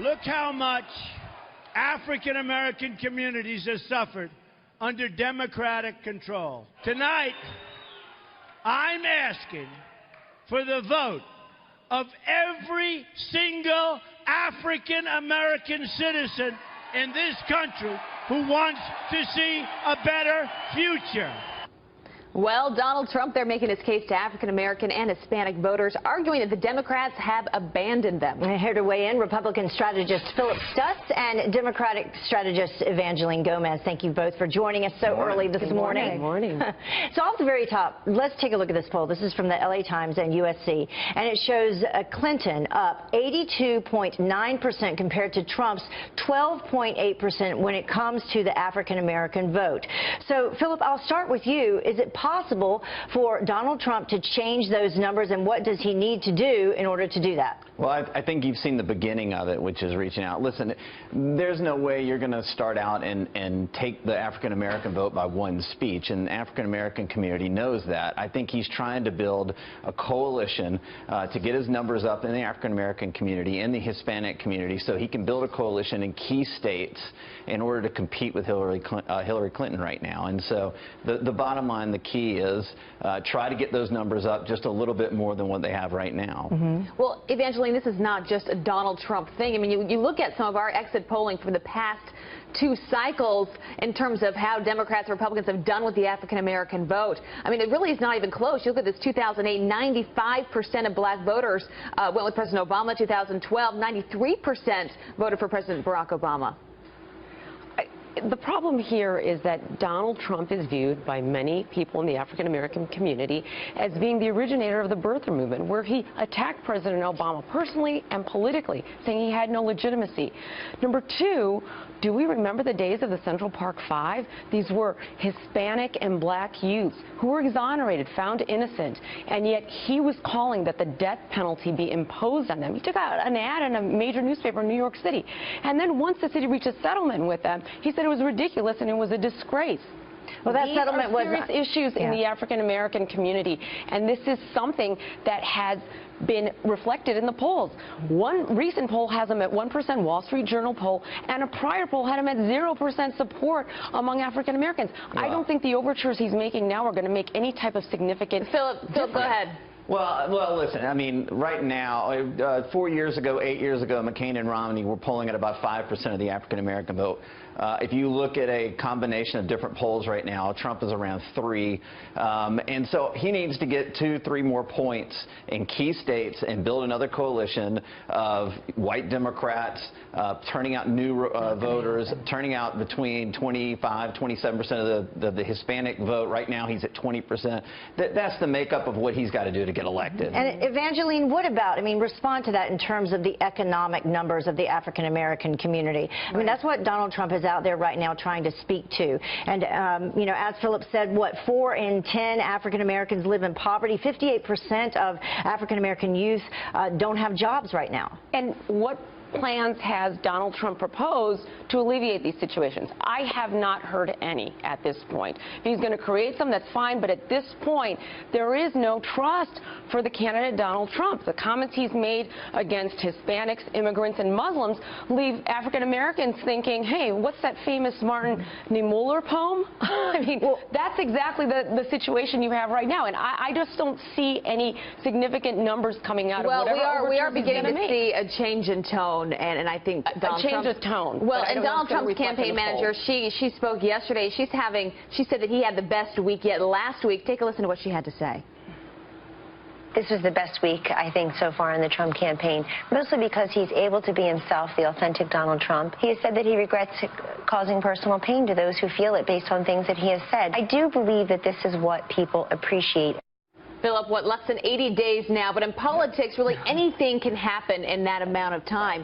Look how much African American communities have suffered under Democratic control. Tonight, I'm asking for the vote of every single African American citizen in this country who wants to see a better future. Well, Donald Trump, they're making his case to African-American and Hispanic voters, arguing that the Democrats have abandoned them. And here to weigh in, Republican strategist Philip Stutz and Democratic strategist Evangeline Gomez. Thank you both for joining us so early this morning. Good morning. So off the very top, let's take a look at this poll. This is from the LA Times and USC, and it shows Clinton up 82.9% compared to Trump's 12.8% when it comes to the African-American vote. So, Philip, I'll start with you. Is it possible for Donald Trump to change those numbers, and what does he need to do in order to do that? Well, I think you've seen the beginning of it, which is reaching out. Listen, there's no way you're going to start out and take the African-American vote by one speech, and the African-American community knows that. I think he's trying to build a coalition to get his numbers up in the African-American community and the Hispanic community so he can build a coalition in key states in order to compete with Hillary Clinton right now. And so the bottom line, the key is try to get those numbers up just a little bit more than what they have right now. Well, Evangeline, this is not just a Donald Trump thing. I mean, you look at some of our exit polling from the past 2 cycles in terms of how Democrats and Republicans have done with the African-American vote. I mean, it really is not even close. You look at this 2008, 95% of black voters went with President Obama. 2012, 93% voted for President Barack Obama. The problem here is that Donald Trump is viewed by many people in the African-American community as being the originator of the birther movement, where he attacked President Obama personally and politically, saying he had no legitimacy. Number 2, do we remember the days of the Central Park Five? These were Hispanic and black youths who were exonerated, found innocent, and yet he was calling that the death penalty be imposed on them. He took out an ad in a major newspaper in New York City. And then once the city reached a settlement with them, he said it was ridiculous and it was a disgrace. Well, that These settlement was serious issues in the African-American community, and this is something that has been reflected in the polls. One recent poll has him at 1%, Wall Street Journal poll, and a prior poll had him at 0% support among African Americans. Wow. I don't think the overtures he's making now are going to make any type of significant. Philip, go ahead. Well, listen, I mean, right now, 4 years ago, 8 years ago, McCain and Romney were polling at about 5% of the African-American vote. If you look at a combination of different polls right now, Trump is around 3. And so he needs to get 2, 3 more points in key states and build another coalition of white Democrats, turning out new voters, turning out between 25, 27% of the Hispanic vote. Right now he's at 20%. That's the makeup of what he's got to do to get elected. And Evangeline, what about, I mean, respond to that in terms of the economic numbers of the African-American community. I mean, that's what Donald Trump is out there right now trying to speak to. And, you know, as Philip said, what, 4 in 10 African-Americans live in poverty. 58% of African-American youth don't have jobs right now. And what plans has Donald Trump proposed to alleviate these situations? I have not heard any at this point. If he's going to create some, that's fine, but at this point, there is no trust for the candidate Donald Trump. The comments he's made against Hispanics, immigrants, and Muslims leave African Americans thinking, hey, what's that famous Martin Niemöller poem? I mean, that's exactly the situation you have right now, and I just don't see any significant numbers coming out of whatever. Well, we are beginning to see a change in tone. And I think Donald Trump, of tone. Well, and Donald Trump's campaign manager, she spoke yesterday. She said that he had the best week yet last week. Take a listen to what she had to say. This was the best week, I think, so far in the Trump campaign, mostly because he's able to be himself, the authentic Donald Trump. He has said that he regrets causing personal pain to those who feel it based on things that he has said. I do believe that this is what people appreciate. Philip, what, less than 80 days now, but in politics, really anything can happen in that amount of time.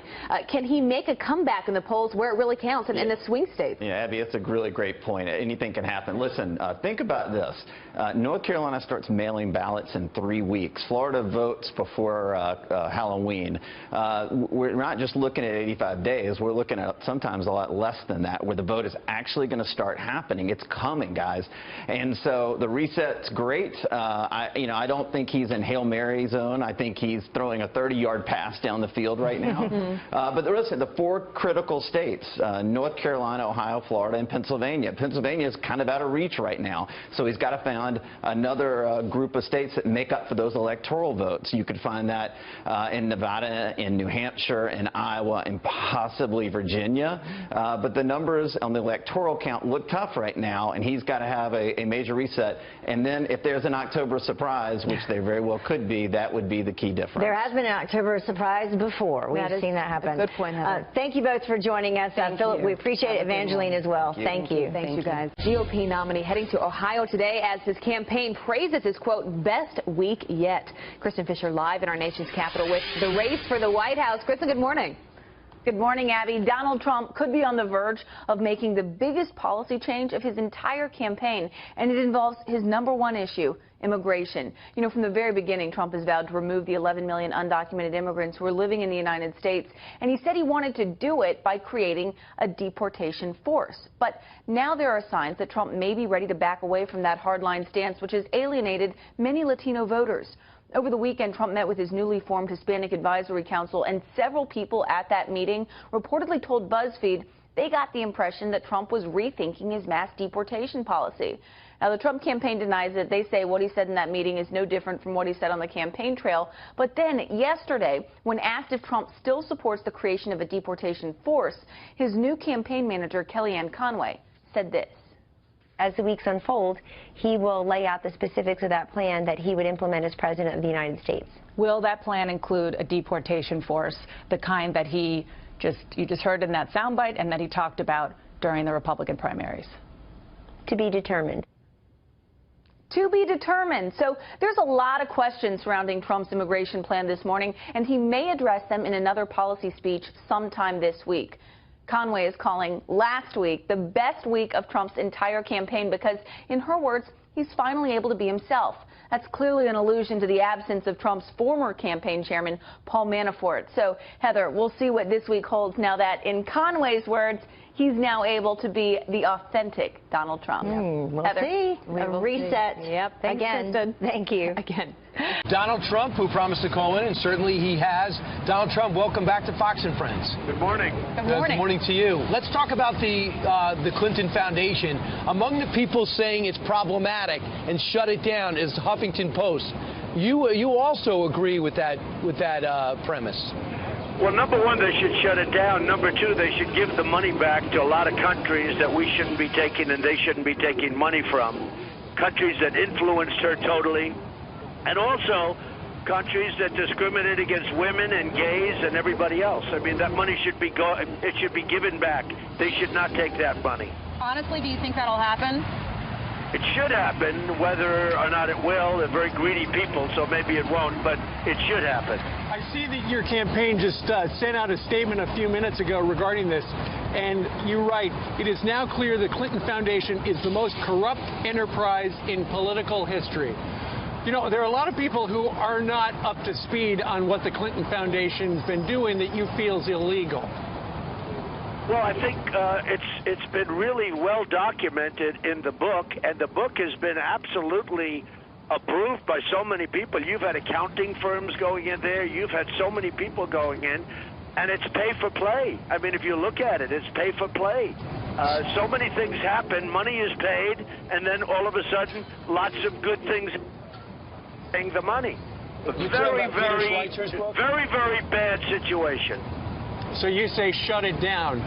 Can he make a comeback in the polls where it really counts in the swing states? Yeah, Abby, that's a really great point. Anything can happen. Listen, think about this. North Carolina starts mailing ballots in 3 weeks. Florida votes before Halloween. We're not just looking at 85 days. We're looking at sometimes a lot less than that, where the vote is actually going to start happening. It's coming, guys. And so the reset's great. you know, I don't think he's in Hail Mary zone. I think he's throwing a 30-yard pass down the field right now. But listen, the 4 critical states, North Carolina, Ohio, Florida, and Pennsylvania. Pennsylvania is kind of out of reach right now. So he's got to find another group of states that make up for those electoral votes. You could find that in Nevada, in New Hampshire, in Iowa, and possibly Virginia. But the numbers on the electoral count look tough right now, and he's got to have a major reset. And then if there's an October surprise, which there very well could be, that would be the key difference. There has been an October surprise before. We've seen that happen. Good point, Heather. Thank you both for joining us. Philip, we appreciate it. Evangeline as well. Thank you. Thanks, you guys. GOP nominee heading to Ohio today as his campaign praises his, quote, best week yet. Kristen Fisher live in our nation's capital with the race for the White House. Kristen, good morning. Good morning, Abby. Donald Trump could be on the verge of making the biggest policy change of his entire campaign, and it involves his #1 issue, immigration. You know, from the very beginning, Trump has vowed to remove the 11 million undocumented immigrants who are living in the United States, and he said he wanted to do it by creating a deportation force. But now there are signs that Trump may be ready to back away from that hardline stance, which has alienated many Latino voters. Over the weekend, Trump met with his newly formed Hispanic Advisory Council, and several people at that meeting reportedly told BuzzFeed they got the impression that Trump was rethinking his mass deportation policy. Now, the Trump campaign denies it. They say what he said in that meeting is no different from what he said on the campaign trail. But then yesterday, when asked if Trump still supports the creation of a deportation force, his new campaign manager, Kellyanne Conway, said this. As the weeks unfold, he will lay out the specifics of that plan that he would implement as President of the United States. Will that plan include a deportation force, the kind that you just heard in that soundbite and that he talked about during the Republican primaries? To be determined. To be determined. So there's a lot of questions surrounding Trump's immigration plan this morning, and he may address them in another policy speech sometime this week. Conway is calling last week the best week of Trump's entire campaign because, in her words, he's finally able to be himself. That's clearly an allusion to the absence of Trump's former campaign chairman, Paul Manafort. So, Heather, we'll see what this week holds now that, in Conway's words, he's now able to be the authentic Donald Trump. We'll Heather. see. A reset. Yep. Thanks, Again. Kristen. Thank you. Again. Donald Trump, who promised to call in, and certainly he has. Donald Trump, welcome back to Fox and Friends. Good morning. Good morning. Good morning to you. Let's talk about the Clinton Foundation. Among the people saying it's problematic and shut it down is the Huffington Post. You also agree with that premise. Well, number one, they should shut it down. Number two, they should give the money back to a lot of countries that we shouldn't be taking and they shouldn't be taking money from. Countries that influenced her totally. And also countries that discriminate against women and gays and everybody else. I mean, that money should be it should be given back. They should not take that money. Honestly, do you think that'll happen? It should happen, whether or not it will. They're very greedy people, so maybe it won't, but it should happen. I see that your campaign just sent out a statement a few minutes ago regarding this, and you write, it is now clear the Clinton Foundation is the most corrupt enterprise in political history. You know, there are a lot of people who are not up to speed on what the Clinton Foundation's been doing that you feel is illegal. Well, I think it's been really well documented in the book, and the book has been absolutely approved by so many people. You've had accounting firms going in there. You've had so many people going in, and it's pay for play. I mean, if you look at it, it's pay for play. So many things happen. Money is paid, and then all of a sudden, lots of good things paying the money. Very, very bad situation. So you say shut it down.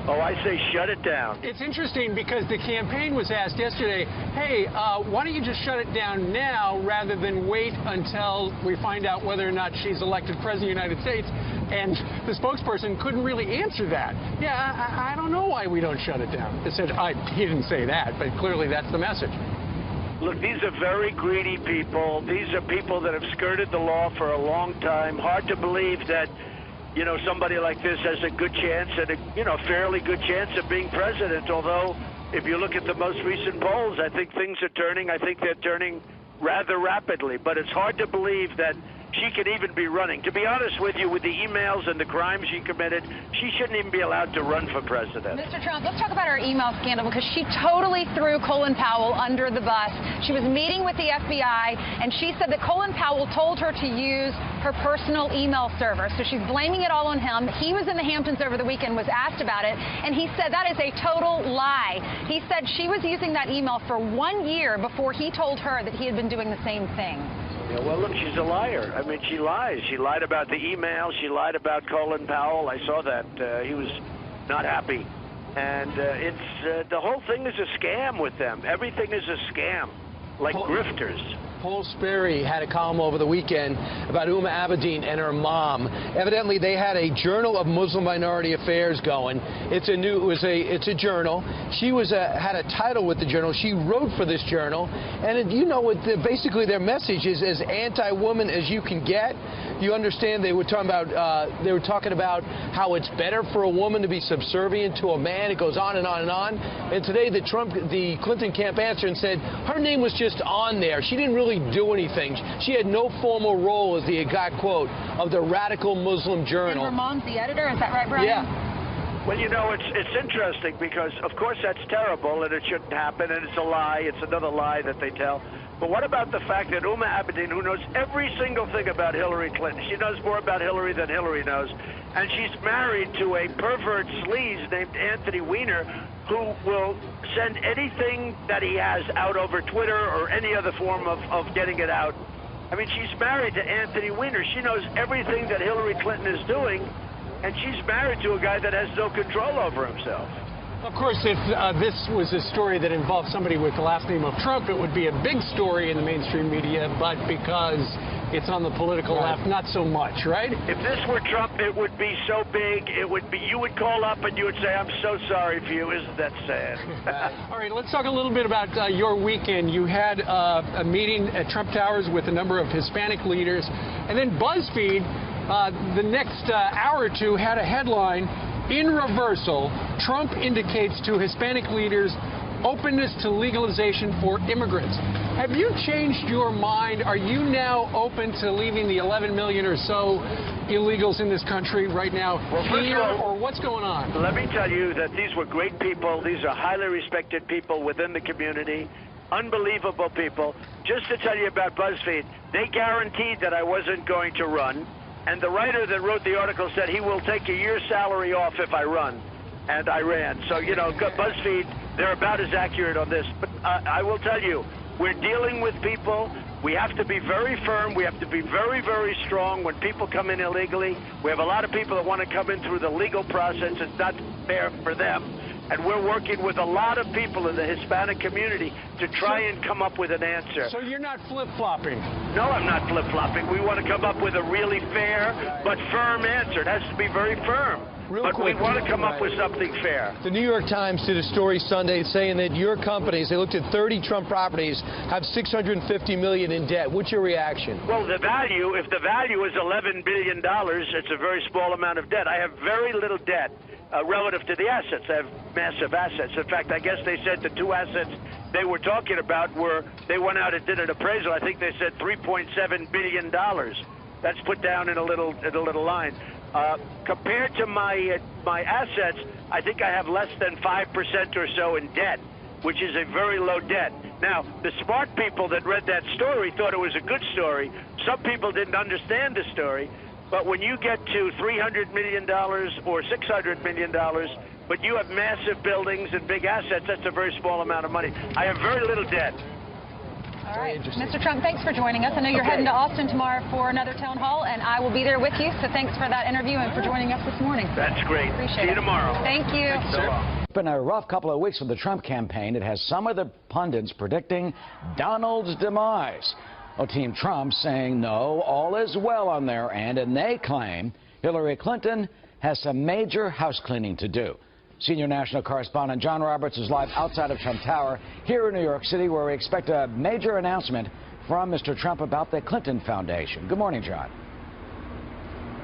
Oh, I say shut it down. It's interesting because the campaign was asked yesterday, hey, why don't you just shut it down now rather than wait until we find out whether or not she's elected president of the United States? And the spokesperson couldn't really answer that. Yeah, I don't know why we don't shut it down. They said, he didn't say that, but clearly that's the message. Look, these are very greedy people. These are people that have skirted the law for a long time. Hard to believe that, you know, somebody like this has a good chance and a, fairly good chance of being president. Although, if you look at the most recent polls, I think things are turning. I think they're turning rather rapidly. But it's hard to believe that she could even be running. To be honest with you, with the emails and the crimes she committed, she shouldn't even be allowed to run for president. Mr. Trump, let's talk about her email scandal, because she totally threw Colin Powell under the bus. She was meeting with the FBI, and she said that Colin Powell told her to use her personal email server. So she's blaming it all on him. He was in the Hamptons over the weekend, was asked about it, and he said that is a total lie. He said she was using that email for 1 year before he told her that he had been doing the same thing. Yeah, well, look, she's a liar. I mean, she lies. She lied about the email. She lied about Colin Powell. I saw that. He was not happy. And the whole thing is a scam with them. Everything is a scam, like grifters. Paul Sperry had a column over the weekend about Huma Abedin and her mom. Evidently, they had a Journal of Muslim Minority Affairs going. It's a journal. She had a title with the journal. She wrote for this journal, and you know what? Basically, their message is as anti-woman as you can get. You understand? They were talking about how it's better for a woman to be subservient to a man. It goes on and on and on. And today, the Clinton camp answered and said her name was just on there. She didn't really do anything. She had no formal role, as the exact quote, of the Radical Muslim Journal. And her mom's the editor, is that right, Brian? Yeah. Well, you know, it's interesting because, of course, that's terrible and it shouldn't happen, and it's a lie. It's another lie that they tell. But what about the fact that Huma Abedin, who knows every single thing about Hillary Clinton, she knows more about Hillary than Hillary knows, and she's married to a pervert sleaze named Anthony Weiner, who will send anything that he has out over Twitter or any other form of getting it out. I mean, she's married to Anthony Weiner. She knows everything that Hillary Clinton is doing, and she's married to a guy that has no control over himself. Of course, if this was a story that involved somebody with the last name of Trump, it would be a big story in the mainstream media, but because it's on the political left, not so much, right? If this were Trump, it would be so big, you would call up and you would say, I'm so sorry for you. Isn't that sad? All right, let's talk a little bit about your weekend. You had a meeting at Trump Towers with a number of Hispanic leaders, and then BuzzFeed, the next hour or two, had a headline, "In reversal, Trump indicates to Hispanic leaders openness to legalization for immigrants." Have you changed your mind? Are you now open to leaving the 11 million or so illegals in this country right now here, or what's going on? Let me tell you that these were great people. These are highly respected people within the community. Unbelievable people. Just to tell you about BuzzFeed, they guaranteed that I wasn't going to run. And the writer that wrote the article said he will take a year's salary off if I run. And I ran. So, you know, BuzzFeed, they're about as accurate on this. But I will tell you, we're dealing with people. We have to be very firm. We have to be very, very strong when people come in illegally. We have a lot of people that want to come in through the legal process. It's not fair for them. And we're working with a lot of people in the Hispanic community to try and come up with an answer. So you're not flip-flopping? No, I'm not flip-flopping. We want to come up with a really fair but firm answer. It has to be very firm. But we want to come up with something fair. The New York Times did a story Sunday saying that your companies, they looked at 30 Trump properties, have $650 million in debt. What's your reaction? Well, the value, if the value is $11 billion, it's a very small amount of debt. I have very little debt relative to the assets. I have massive assets. In fact, I guess they said the two assets they were talking about were, they went out and did an appraisal. I think they said $3.7 billion. That's put down in a little line. Compared to my assets, I think I have less than 5% or so in debt, which is a very low debt. Now, the smart people that read that story thought it was a good story. Some people didn't understand the story. But when you get to $300 million or $600 million, but you have massive buildings and big assets, that's a very small amount of money. I have very little debt. All right. Mr. Trump, thanks for joining us. I know you're heading to Austin tomorrow for another town hall, and I will be there with you. So thanks for that interview and for joining us this morning. That's great. Appreciate it. See you tomorrow. Thank you. It's been a rough couple of weeks for the Trump campaign. It has some of the pundits predicting Donald's demise. Well, Team Trump saying no, all is well on their end, and they claim Hillary Clinton has some major house cleaning to do. Senior national correspondent John Roberts is live outside of Trump Tower here in New York City, where we expect a major announcement from Mr. Trump about the Clinton Foundation. Good morning, John.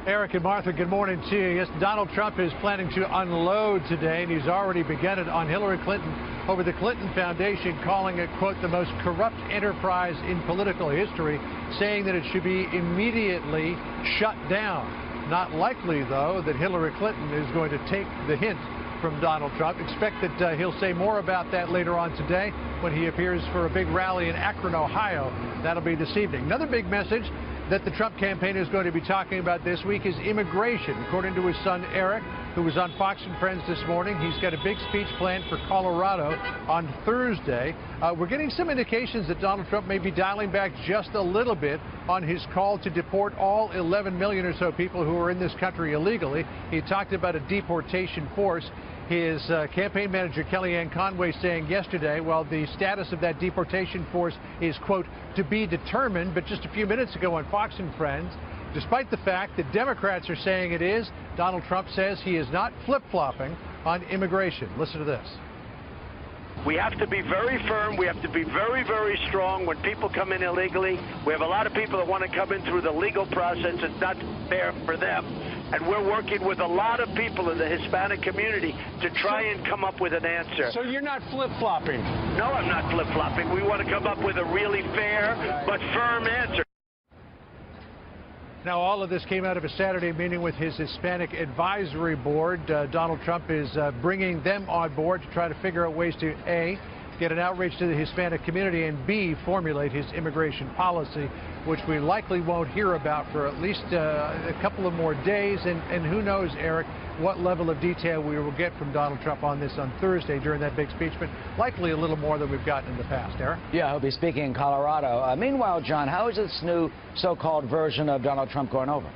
Eric and Martha, good morning to you. Yes, Donald Trump is planning to unload today, and he's already begun it on Hillary Clinton over the Clinton Foundation, calling it, quote, the most corrupt enterprise in political history, saying that it should be immediately shut down. Not likely, though, that Hillary Clinton is going to take the hint from Donald Trump. Expect that he'll say more about that later on today when he appears for a big rally in Akron, Ohio. That'll be this evening. Another big message that the Trump campaign is going to be talking about this week is immigration. According to his son Eric, who was on Fox and Friends this morning, he's got a big speech planned for Colorado on Thursday. We're getting some indications that Donald Trump may be dialing back just a little bit on his call to deport all 11 million or so people who are in this country illegally. He talked about a deportation force. His campaign manager, Kellyanne Conway, saying yesterday, well, the status of that deportation force is, quote, to be determined. But just a few minutes ago on Fox and Friends, despite the fact that Democrats are saying it is, Donald Trump says he is not flip-flopping on immigration. Listen to this. We have to be very firm. We have to be very, very strong when people come in illegally. We have a lot of people that want to come in through the legal process. It's not fair for them. And we're working with a lot of people in the Hispanic community to try and come up with an answer. So you're not flip-flopping? No, I'm not flip-flopping. We want to come up with a really fair but firm answer. Now, all of this came out of a Saturday meeting with his Hispanic Advisory Board. Donald Trump is bringing them on board to try to figure out ways to, A, get an outreach to the Hispanic community, and B, formulate his immigration policy, which we likely won't hear about for at least a couple of more days. And who knows, Eric, what level of detail we will get from Donald Trump on this on Thursday during that big speech, but likely a little more than we've gotten in the past. Eric? Yeah, he'll be speaking in Colorado. Meanwhile, John, how is this new so-called version of Donald Trump going over?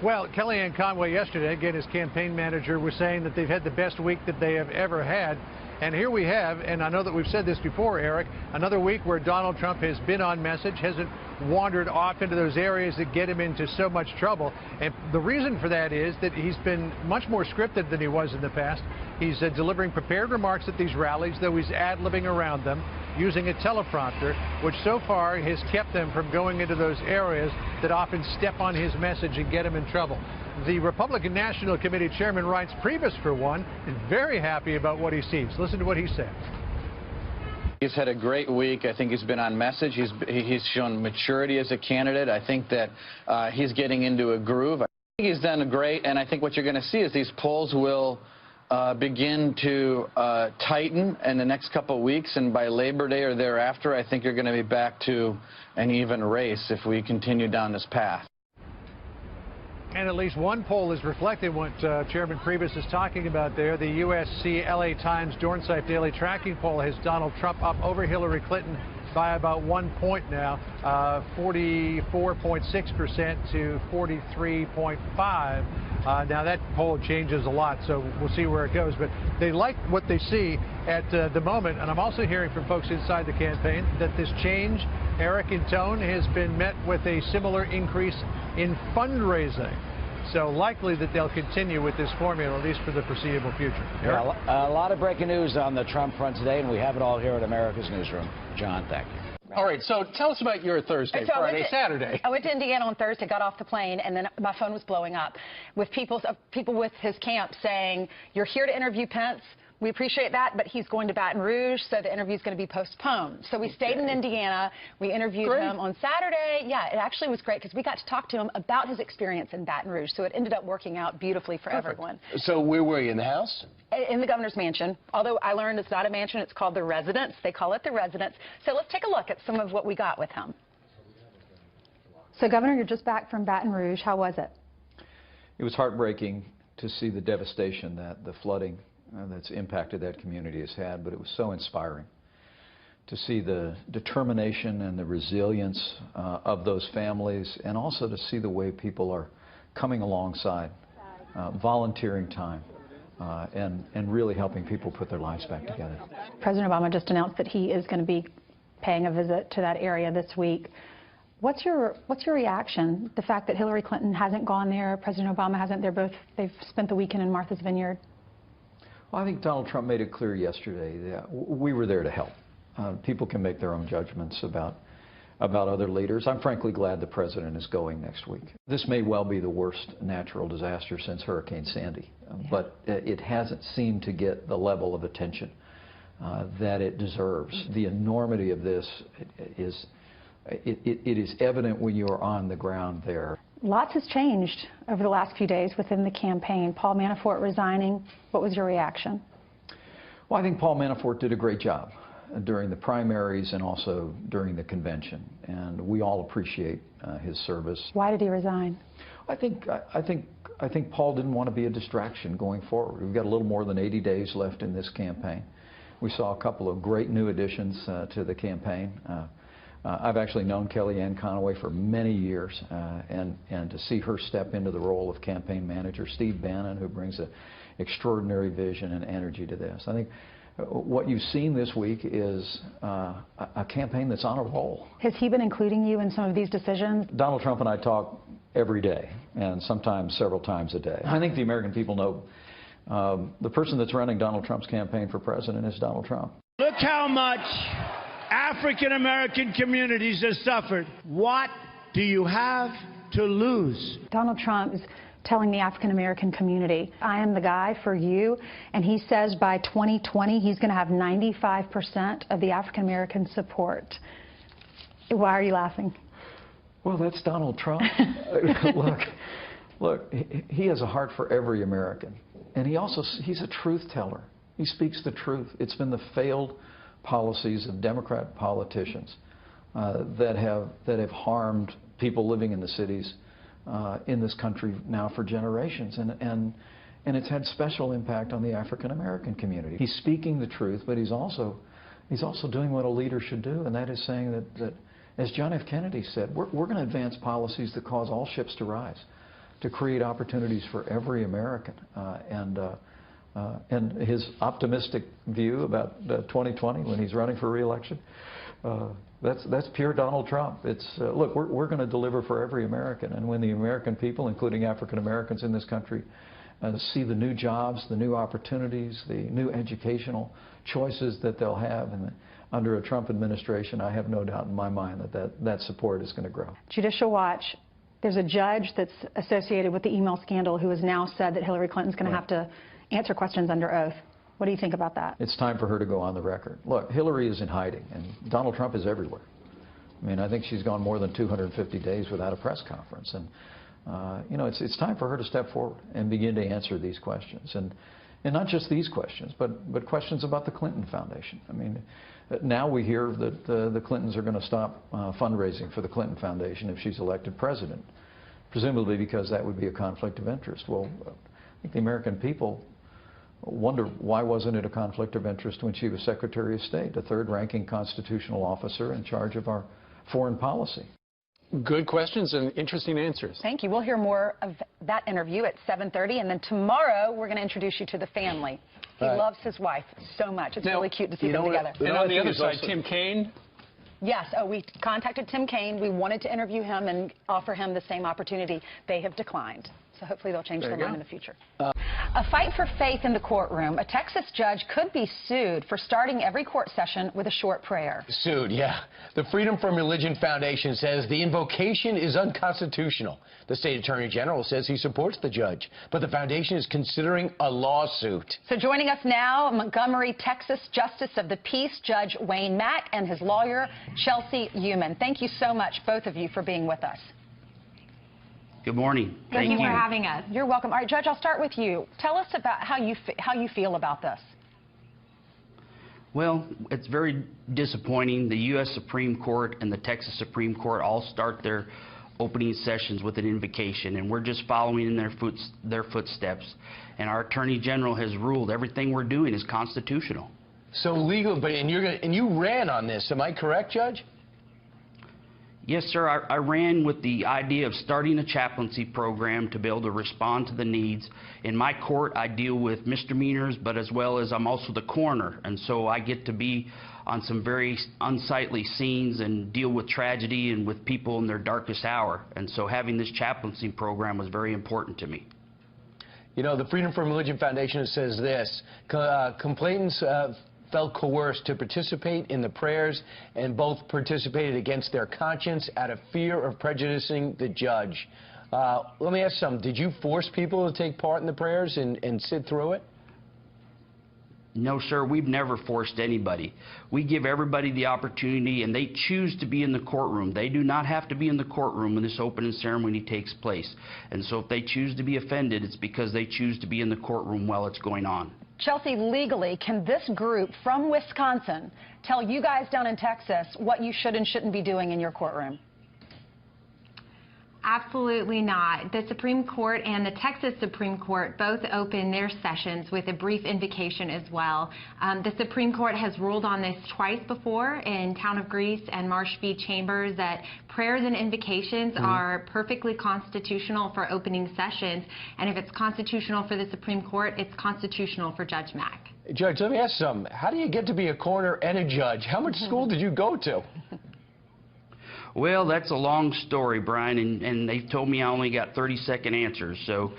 Well, Kellyanne Conway yesterday, again, his campaign manager, was saying that they've had the best week that they have ever had. And here we have, and I know that we've said this before, Eric, another week where Donald Trump has been on message, hasn't wandered off into those areas that get him into so much trouble. And the reason for that is that he's been much more scripted than he was in the past. He's delivering prepared remarks at these rallies, though he's ad-libbing around them, using a teleprompter, which so far has kept them from going into those areas that often step on his message and get him in trouble. The Republican National Committee Chairman Reince Priebus, for one, is very happy about what he sees. Listen to what he said. He's had a great week. I think he's been on message. He's shown maturity as a candidate. I think that he's getting into a groove. I think he's done great, and I think what you're going to see is these polls will begin to tighten in the next couple of weeks, and by Labor Day or thereafter, I think you're going to be back to an even race if we continue down this path. And at least one poll is reflecting what Chairman Priebus is talking about there. The USC LA Times Dornsife Daily Tracking Poll has Donald Trump up over Hillary Clinton by about 1 point now, 44.6% to 43.5%. Now, that poll changes a lot, so we'll see where it goes. But they like what they see at the moment. And I'm also hearing from folks inside the campaign that this change, Eric, in tone, has been met with a similar increase in fundraising. So likely that they'll continue with this formula, at least for the foreseeable future. Yeah, a lot of breaking news on the Trump front today, and we have it all here at America's Newsroom. John, thank you. All right, so tell us about your Thursday, Friday, Saturday. I went to Indiana on Thursday, got off the plane, and then my phone was blowing up with people with his camp saying, you're here to interview Pence. We appreciate that, but he's going to Baton Rouge, so the interview is going to be postponed. So we stayed in Indiana. We interviewed him on Saturday. Yeah, it actually was great because we got to talk to him about his experience in Baton Rouge. So it ended up working out beautifully for everyone. So where were you, in the house? In the governor's mansion. Although I learned it's not a mansion, it's called the residence. They call it the residence. So let's take a look at some of what we got with him. So, Governor, you're just back from Baton Rouge. How was it? It was heartbreaking to see the devastation that the flooding that's impacted that community has had, but it was so inspiring to see the determination and the resilience of those families, and also to see the way people are coming alongside, volunteering time, and really helping people put their lives back together. President Obama just announced that he is going to be paying a visit to that area this week. What's your reaction? The fact that Hillary Clinton hasn't gone there, President Obama hasn't. They've spent the weekend in Martha's Vineyard. Well, I think Donald Trump made it clear yesterday that we were there to help. People can make their own judgments about about other leaders. I'm frankly glad the president is going next week. This may well be the worst natural disaster since Hurricane Sandy, but it hasn't seemed to get the level of attention that it deserves. The enormity of this is evident when you are on the ground there. Lots has changed over the last few days within the campaign. Paul Manafort resigning. What was your reaction? Well, I think Paul Manafort did a great job during the primaries and also during the convention, and we all appreciate his service. Why did he resign? I think Paul didn't want to be a distraction going forward. We've got a little more than 80 days left in this campaign. We saw a couple of great new additions to the campaign. I've actually known Kellyanne Conway for many years, and to see her step into the role of campaign manager, Steve Bannon, who brings an extraordinary vision and energy to this. I think what you've seen this week is a campaign that's on a roll. Has he been including you in some of these decisions? Donald Trump and I talk every day, and sometimes several times a day. I think the American people know the person that's running Donald Trump's campaign for president is Donald Trump. Look how much African American communities have suffered. What do you have to lose? Donald Trump is telling the African American community, I am the guy for you, and he says by 2020 he's going to have 95% of the African American support. Why are you laughing? Well, that's Donald Trump. Look, he has a heart for every American, and he's a truth teller. He speaks the truth. It's been the failed policies of Democrat politicians that have harmed people living in the cities in this country now for generations, and it's had special impact on the African American community. He's speaking the truth, but he's also doing what a leader should do, and that is saying that as John F. Kennedy said, we're going to advance policies that cause all ships to rise, to create opportunities for every American, and his optimistic view about 2020 when he's running for re-election, that's pure Donald Trump. It's look, we're going to deliver for every American, and when the American people, including African Americans in this country, see the new jobs, the new opportunities, the new educational choices that they'll have under a Trump administration, I have no doubt in my mind that support is going to grow. Judicial Watch. There's a judge that's associated with the email scandal who has now said that Hillary Clinton's going to have to answer questions under oath. What do you think about that? It's time for her to go on the record. Look, Hillary is in hiding, and Donald Trump is everywhere. I mean, I think she's gone more than 250 days without a press conference, and you know, it's time for her to step forward and begin to answer these questions, and not just these questions, but questions about the Clinton Foundation. I mean, now we hear that the Clintons are going to stop fundraising for the Clinton Foundation if she's elected president, presumably because that would be a conflict of interest. Well, I think the American people wonder why wasn't it a conflict of interest when she was Secretary of State, the third-ranking constitutional officer in charge of our foreign policy. Good questions and interesting answers. Thank you. We'll hear more of that interview at 7:30, and then tomorrow we're going to introduce you to the family. He loves his wife so much. It's really cute to see them together. And on the other side, Tim Kaine. Yes. Oh, we contacted Tim Kaine. We wanted to interview him and offer him the same opportunity. They have declined. So hopefully they'll change their mind in the future. A fight for faith in the courtroom. A Texas judge could be sued for starting every court session with a short prayer. Sued, yeah. The Freedom from Religion Foundation says the invocation is unconstitutional. The state attorney general says he supports the judge, but the foundation is considering a lawsuit. So joining us now, Montgomery, Texas Justice of the Peace, Judge Wayne Mack, and his lawyer, Chelsea Uman. Thank you so much, both of you, for being with us. Good morning. Thank you for having us. You're welcome. All right, Judge, I'll start with you. Tell us about how you feel about this. Well, it's very disappointing. The U.S. Supreme Court and the Texas Supreme Court all start their opening sessions with an invocation, and we're just following in their footsteps. And our Attorney General has ruled everything we're doing is constitutional. So legal, but and you ran on this. Am I correct, Judge? Yes, sir. I ran with the idea of starting a chaplaincy program to be able to respond to the needs. In my court, I deal with misdemeanors, but as well as I'm also the coroner, and so I get to be on some very unsightly scenes and deal with tragedy and with people in their darkest hour. And so having this chaplaincy program was very important to me. You know, the Freedom from Religion Foundation says this: complainants felt coerced to participate in the prayers, and both participated against their conscience out of fear of prejudicing the judge. Let me ask something. Did you force people to take part in the prayers and sit through it? No, sir, we've never forced anybody. We give everybody the opportunity, and they choose to be in the courtroom. They do not have to be in the courtroom when this opening ceremony takes place. And so if they choose to be offended, it's because they choose to be in the courtroom while it's going on. Chelsea, legally, can this group from Wisconsin tell you guys down in Texas what you should and shouldn't be doing in your courtroom? Absolutely not. The Supreme Court and the Texas Supreme Court both open their sessions with a brief invocation as well. The Supreme Court has ruled on this twice before in Town of Greece and Marsh v. Chambers, that prayers and invocations are perfectly constitutional for opening sessions. And if it's constitutional for the Supreme Court, it's constitutional for Judge Mack. Judge, let me ask something. How do you get to be a coroner and a judge? How much school did you go to? Well, that's a long story, Brian, and they told me I only got 30-second answers. So,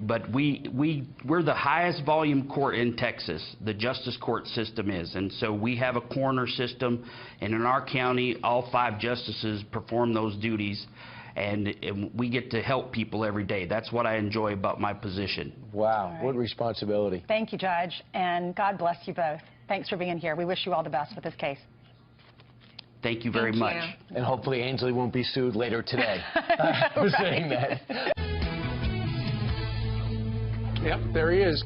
but we're the highest volume court in Texas. The justice court system is, and so we have a coroner system, and in our county, all 5 justices perform those duties, and we get to help people every day. That's what I enjoy about my position. Wow, what responsibility! Thank you, Judge, and God bless you both. Thanks for being here. We wish you all the best with this case. Thank you very much. And hopefully Ainsley won't be sued later today for saying that. Yep, there he is.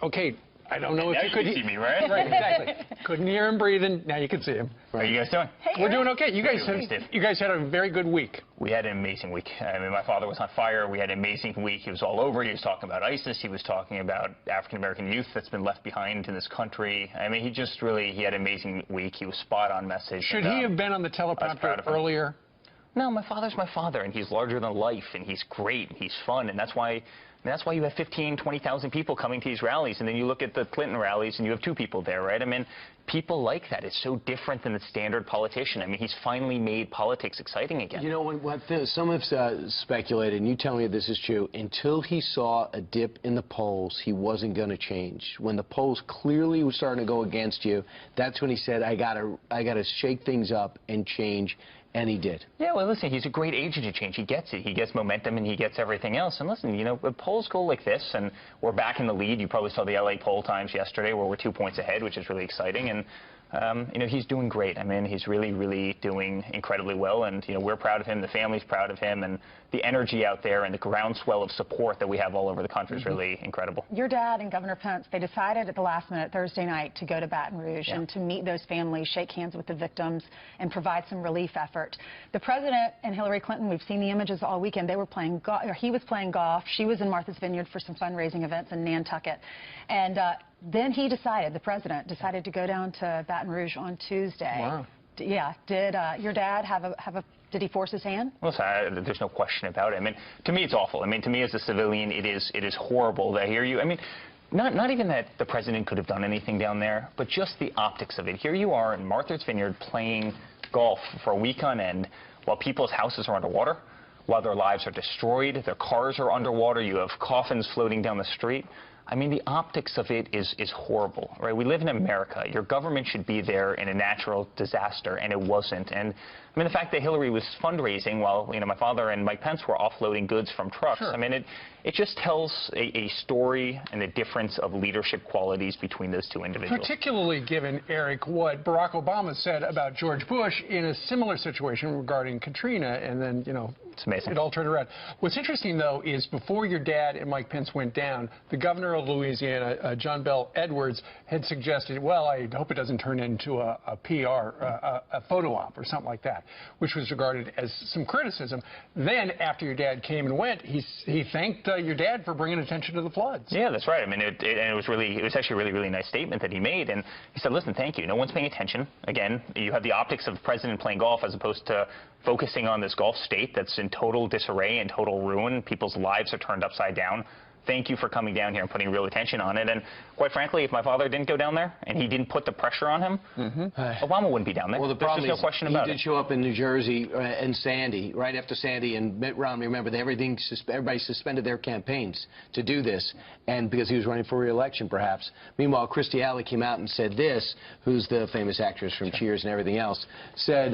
Okay, I don't know if you could see me, right? Right, exactly. Couldn't hear him breathing. Now you can see him. How are you guys doing? Hey, we're doing okay. You guys had a very good week. We had an amazing week. I mean, my father was on fire. We had an amazing week. He was all over. He was talking about ISIS. He was talking about African-American youth that's been left behind in this country. I mean, he had an amazing week. He was spot on message. Should he have been on the teleprompter earlier? No, my father's my father, and he's larger than life, and he's great, and he's fun, and that's why you have 15,000, 20,000 people coming to these rallies, and then you look at the Clinton rallies, and you have 2 people there, right? I mean, people like that. It's so different than the standard politician. I mean, he's finally made politics exciting again. You know, what some have speculated, and you tell me if this is true, until he saw a dip in the polls, he wasn't going to change. When the polls clearly were starting to go against you, that's when he said, I gotta shake things up and change. And he did. Yeah, well, listen, he's a great agent of change. He gets it. He gets momentum, and he gets everything else. And listen, you know, when polls go like this, and we're back in the lead. You probably saw the LA poll times yesterday, where we're 2 points ahead, which is really exciting. And you know, he's doing great. I mean, he's really, really doing incredibly well. And you know, we're proud of him. The family's proud of him. And the energy out there and the groundswell of support that we have all over the country is really incredible. Your dad and Governor Pence, they decided at the last minute Thursday night to go to Baton Rouge and to meet those families, shake hands with the victims, and provide some relief effort. The president and Hillary Clinton, we've seen the images all weekend. They were playing golf, or he was playing golf. She was in Martha's Vineyard for some fundraising events in Nantucket. And then he decided, the president decided to go down to Baton Rouge on Tuesday. Wow. Yeah. Did your dad did he force his hand? Listen, there's no question about it. I mean, to me, it's awful. I mean, to me as a civilian, it is horrible to hear you. I mean, not even that the president could have done anything down there, but just the optics of it. Here you are in Martha's Vineyard playing golf for a week on end while people's houses are underwater, while their lives are destroyed, their cars are underwater, you have coffins floating down the street. I mean, the optics of it is horrible, right? We live in America. Your government should be there in a natural disaster, and it wasn't. And I mean, the fact that Hillary was fundraising while, you know, my father and Mike Pence were offloading goods from trucks. Sure. I mean, it just tells a story and the difference of leadership qualities between those two individuals. Particularly given, Eric, what Barack Obama said about George Bush in a similar situation regarding Katrina, and then, you know, it's amazing. It all turned around. What's interesting, though, is before your dad and Mike Pence went down, the governor of Louisiana, John Bel Edwards, had suggested, well, I hope it doesn't turn into a PR, a photo op or something like that, which was regarded as some criticism. Then, after your dad came and went, he thanked your dad for bringing attention to the floods. Yeah, that's right. I mean, it was actually a really, really nice statement that he made. And he said, listen, thank you. No one's paying attention. Again, you have the optics of the president playing golf as opposed to focusing on this Gulf state that's in total disarray and total ruin. People's lives are turned upside down. thank you for coming down here and putting real attention on it. And quite frankly, if my father didn't go down there and he didn't put the pressure on him, Obama wouldn't be down there. Well, the problem There's just no question about he it. did show up in New Jersey and Sandy, right after Sandy and Mitt Romney. Remember, everybody suspended their campaigns to do this, and because he was running for re-election, perhaps. Meanwhile, Christy Alley came out and said this, who's the famous actress from Cheers and everything else, said,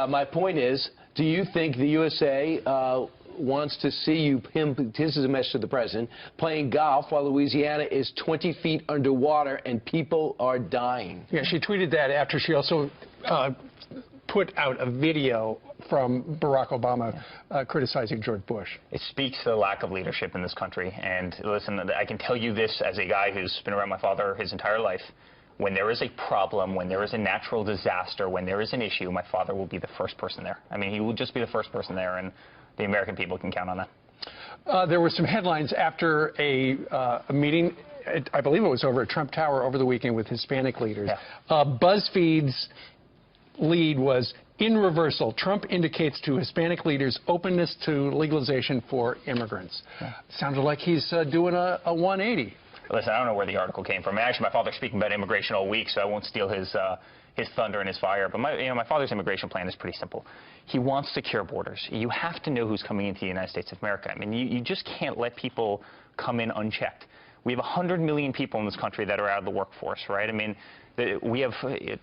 my point is, do you think the USA wants to see you, this is a message to the president, playing golf while Louisiana is 20 feet underwater and people are dying? Yeah, she tweeted that after she also put out a video from Barack Obama criticizing George Bush. It speaks to the lack of leadership in this country. And listen, I can tell you this as a guy who's been around my father his entire life. When there is a problem, when there is a natural disaster, when there is an issue, my father will be the first person there. I mean, he will just be the first person there, and the American people can count on that. There were some headlines after a meeting, I believe it was over at Trump Tower over the weekend with Hispanic leaders. Yeah. BuzzFeed's lead was, in reversal, Trump indicates to Hispanic leaders openness to legalization for immigrants. Yeah. Sounded like he's doing a 180. Listen, I don't know where the article came from. Actually, my father's speaking about immigration all week, so I won't steal his thunder and his fire. But my father's immigration plan is pretty simple. He wants secure borders. You have to know who's coming into the United States of America. I mean, you just can't let people come in unchecked. We have 100 million people in this country that are out of the workforce, right? I mean, we have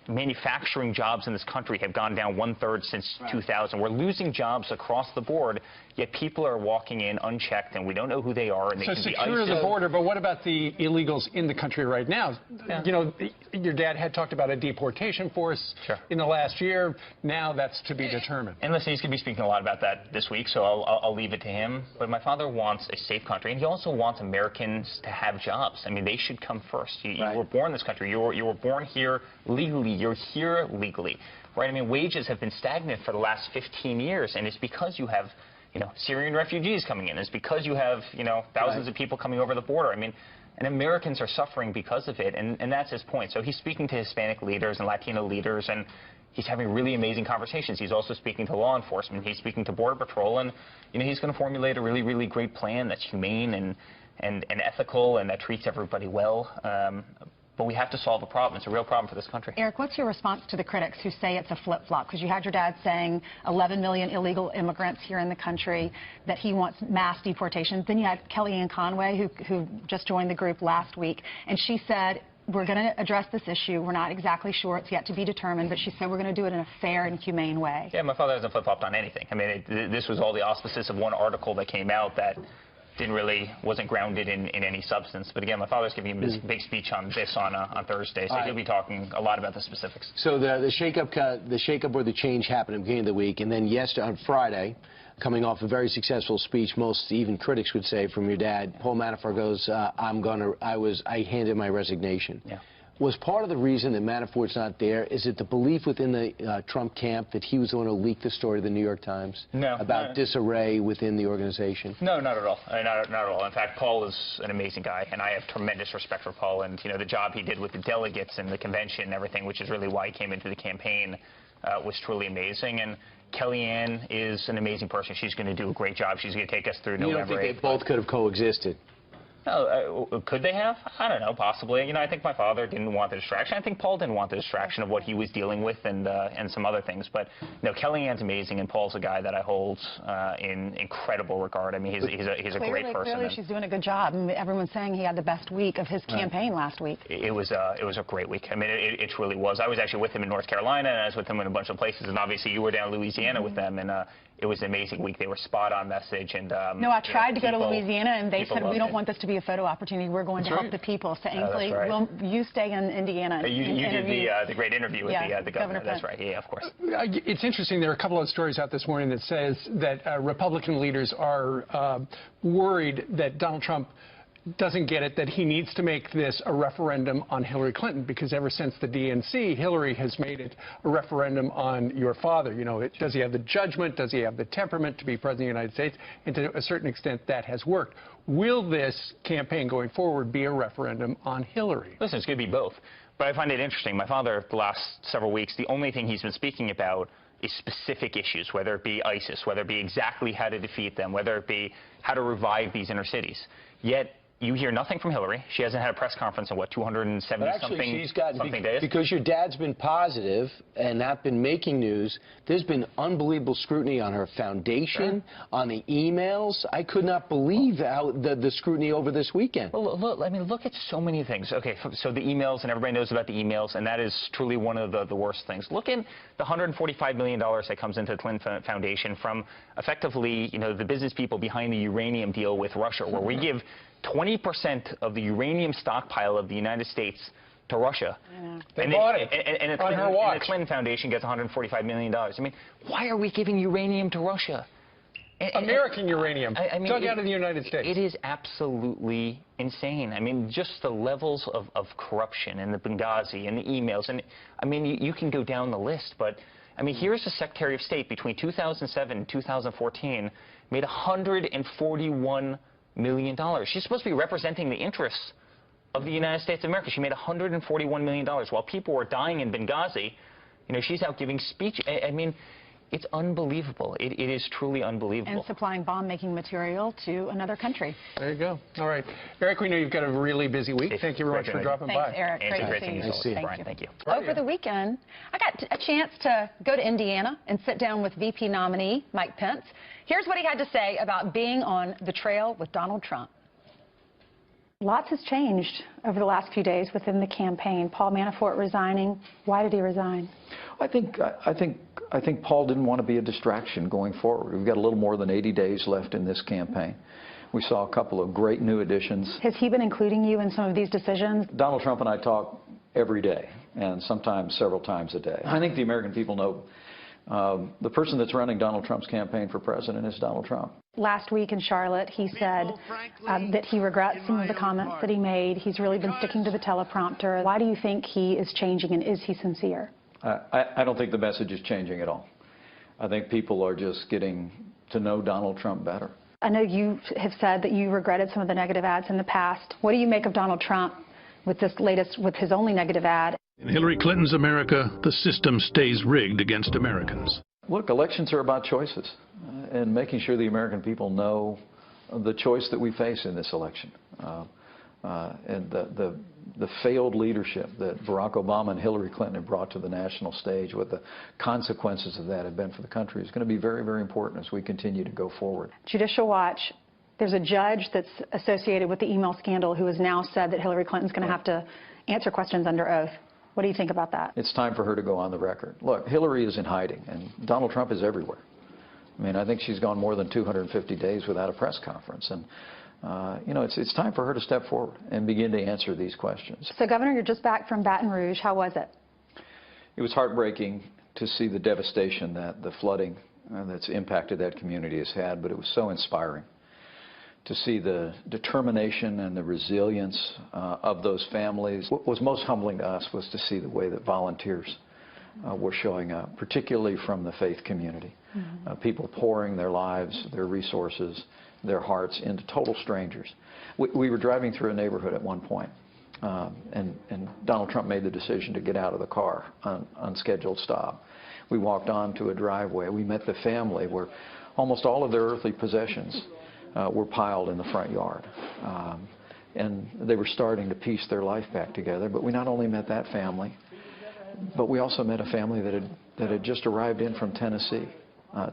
manufacturing jobs in this country have gone down 1/3 since 2000. We're losing jobs across the board, yet people are walking in unchecked, and we don't know who they are. And they so can secure be the border, but what about the illegals in the country right now? Yeah. You know, your dad had talked about a deportation force in the last year. Now that's to be determined. And listen, he's going to be speaking a lot about that this week, so I'll leave it to him. But my father wants a safe country, and he also wants Americans to have jobs. I mean, they should come first. You were born in this country. You were born here legally. You're here legally, right? I mean, wages have been stagnant for the last 15 years, and it's because you have, Syrian refugees coming in. It's because you have, thousands of people coming over the border. I mean, and Americans are suffering because of it, and that's his point. So he's speaking to Hispanic leaders and Latino leaders, and he's having really amazing conversations. He's also speaking to law enforcement. He's speaking to Border Patrol, and, he's going to formulate a really, really great plan that's humane and ethical and that treats everybody well. But we have to solve a problem. It's a real problem for this country. Eric, what's your response to the critics who say it's a flip-flop? Because you had your dad saying 11 million illegal immigrants here in the country, that he wants mass deportation. Then you had Kellyanne Conway, who just joined the group last week, and she said, we're going to address this issue. We're not exactly sure. It's yet to be determined, but she said we're going to do it in a fair and humane way. Yeah, my father hasn't flip-flopped on anything. I mean, this was all the auspices of one article that came out that wasn't grounded in any substance. But again, my father's giving a big speech on this on Thursday, so he'll be talking a lot about the specifics. So the shakeup or the change happened at the beginning of the week, and then yesterday, on Friday, coming off a very successful speech, most even critics would say, from your dad, Paul Manafort goes, I handed my resignation. Yeah. Was part of the reason that Manafort's not there, is it the belief within the Trump camp that he was the one who leaked the story to the New York Times about disarray within the organization? No, not at all. Not at all. In fact, Paul is an amazing guy, and I have tremendous respect for Paul. And, the job he did with the delegates and the convention and everything, which is really why he came into the campaign, was truly amazing. And Kellyanne is an amazing person. She's going to do a great job. She's going to take us through November 8th. You don't think they both could have coexisted? No, could they have? I don't know, possibly. I think my father didn't want the distraction. I think Paul didn't want the distraction of what he was dealing with and some other things. But Kellyanne's amazing, and Paul's a guy that I hold in incredible regard. I mean, he's a great person. Clearly, she's doing a good job. I mean, everyone's saying he had the best week of his campaign last week. It was a great week. I mean, it truly was. I was actually with him in North Carolina, and I was with him in a bunch of places. And obviously, you were down in Louisiana with them, and it was an amazing week. They were spot on message. And no, I tried to go to Louisiana, and they said we don't want this to be a photo opportunity. We're going to help the people. So Ainsley, you stay in Indiana. You did the great interview with the governor. That's right. Yeah, of course. It's interesting. There are a couple of stories out this morning that says that Republican leaders are worried that Donald Trump doesn't get it, that he needs to make this a referendum on Hillary Clinton, because ever since the DNC, Hillary has made it a referendum on your father. Does he have the judgment? Does he have the temperament to be president of the United States? And to a certain extent, that has worked. Will this campaign going forward be a referendum on Hillary? Listen, it's going to be both. But I find it interesting. My father, the last several weeks, the only thing he's been speaking about is specific issues, whether it be ISIS, whether it be exactly how to defeat them, whether it be how to revive these inner cities. Yet you hear nothing from Hillary. She hasn't had a press conference in, what, 270-something days? Because your dad's been positive and not been making news, there's been unbelievable scrutiny on her foundation, on the emails. I could not believe how the scrutiny over this weekend. Well, look, I mean, look at so many things. Okay, so the emails, and everybody knows about the emails, and that is truly one of the worst things. Look at the $145 million that comes into the Clinton Foundation from effectively, you know, the business people behind the uranium deal with Russia, where we give 20% of the uranium stockpile of the United States to Russia. Yeah. They bought it on her watch. And the Clinton Foundation gets $145 million. I mean, why are we giving uranium to Russia? American uranium, I mean, dug out of the United States. It is absolutely insane. I mean, just the levels of corruption and the Benghazi and the emails. And, I mean, you can go down the list. But, I mean, here's the Secretary of State between 2007 and 2014 made $141 million. She's supposed to be representing the interests of the United States of America. She made $141 million. While people were dying in Benghazi, you know, she's out giving speech. I mean, it's unbelievable. It is truly unbelievable. And supplying bomb-making material to another country. There you go. All right. Eric, we know you've got a really busy week. Thank you very much for dropping by. Thanks, Eric. Great to see you. Nice to see you. Brian, thank you. Over the weekend, I got a chance to go to Indiana and sit down with VP nominee Mike Pence. Here's what he had to say about being on the trail with Donald Trump. Lots has changed over the last few days within the campaign. Paul Manafort resigning. Why did he resign? I think Paul didn't want to be a distraction going forward. We've got a little more than 80 days left in this campaign. We saw a couple of great new additions. Has he been including you in some of these decisions? Donald Trump and I talk every day, and sometimes several times a day. I think the American people know the person that's running Donald Trump's campaign for president is Donald Trump. Last week in Charlotte, he said that he regrets some of the comments that he made. He's really been sticking to the teleprompter. Why do you think he is changing, and is he sincere? I don't think the message is changing at all. I think people are just getting to know Donald Trump better. I know you have said that you regretted some of the negative ads in the past. What do you make of Donald Trump with this latest, with his only negative ad? In Hillary Clinton's America, the system stays rigged against Americans. Look, elections are about choices, and making sure the American people know the choice that we face in this election. And the failed leadership that Barack Obama and Hillary Clinton have brought to the national stage, what the consequences of that have been for the country, is going to be very, very important as we continue to go forward. Judicial Watch, there's a judge that's associated with the email scandal who has now said that Hillary Clinton's going to have to answer questions under oath. What do you think about that? It's time for her to go on the record. Look, Hillary is in hiding, and Donald Trump is everywhere. I mean, I think she's gone more than 250 days without a press conference. And you know, it's time for her to step forward and begin to answer these questions. So, Governor, you're just back from Baton Rouge. How was it? It was heartbreaking to see the devastation that the flooding that's impacted that community has had, but it was so inspiring to see the determination and the resilience of those families. What was most humbling to us was to see the way that volunteers were showing up, particularly from the faith community. People pouring their lives, their resources, their hearts into total strangers. We were driving through a neighborhood at one point, and Donald Trump made the decision to get out of the car on unscheduled stop. We walked onto a driveway. We met the family where almost all of their earthly possessions were piled in the front yard. And they were starting to piece their life back together. But we not only met that family, but we also met a family that had just arrived in from Tennessee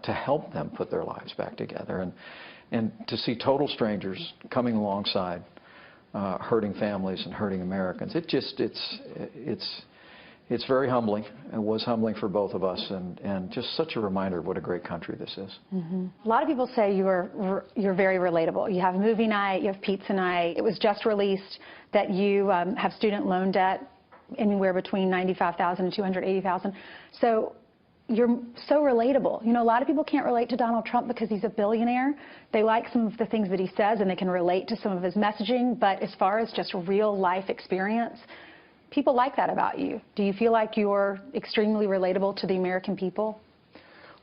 to help them put their lives back together. And to see total strangers coming alongside hurting families and hurting Americans, it's very humbling. It was humbling for both of us, and just such a reminder of what a great country this is. A lot of people say you're very relatable. You have movie night, you have pizza night. It was just released that you have student loan debt anywhere between $95,000 and $280,000. So you're so relatable. You know, a lot of people can't relate to Donald Trump because he's a billionaire. They like some of the things that he says, and they can relate to some of his messaging. But as far as just real life experience, people like that about you. Do you feel like you're extremely relatable to the American people?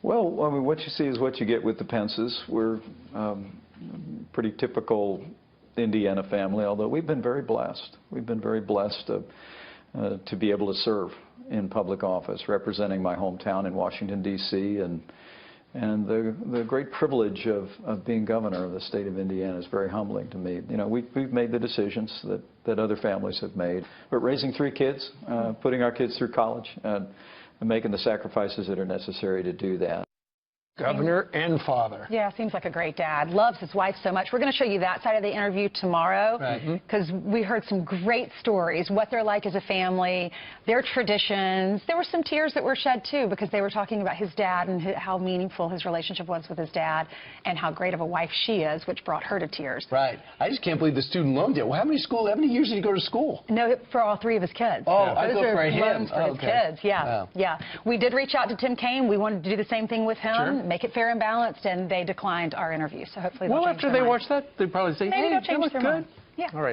Well, I mean, what you see is what you get with the Pences. We're pretty typical Indiana family, although we've been very blessed. We've been very blessed to be able to serve in public office, representing my hometown in Washington, D.C., and And the great privilege of being governor of the state of Indiana is very humbling to me. You know, we've made the decisions that other families have made. But raising 3 kids, putting our kids through college, and making the sacrifices that are necessary to do that. Governor and father. Yeah, seems like a great dad. Loves his wife so much. We're going to show you that side of the interview tomorrow because we heard some great stories, what they're like as a family, their traditions. There were some tears that were shed, too, because they were talking about his dad and how meaningful his relationship was with his dad and how great of a wife she is, which brought her to tears. Right. I just can't believe the student loan deal. Well, how many years did he go to school? No, for all 3 of his kids. Oh, Those I thought for him. loans for his kids. Yeah, Wow. yeah. We did reach out to Tim Kaine. We wanted to do the same thing with him. Sure. Make it fair and balanced, and they declined our interview. So hopefully they'll Well, change after their they mind. watch that, they'll probably say, Maybe hey, they'll that change looked their good. mind. Yeah. All right.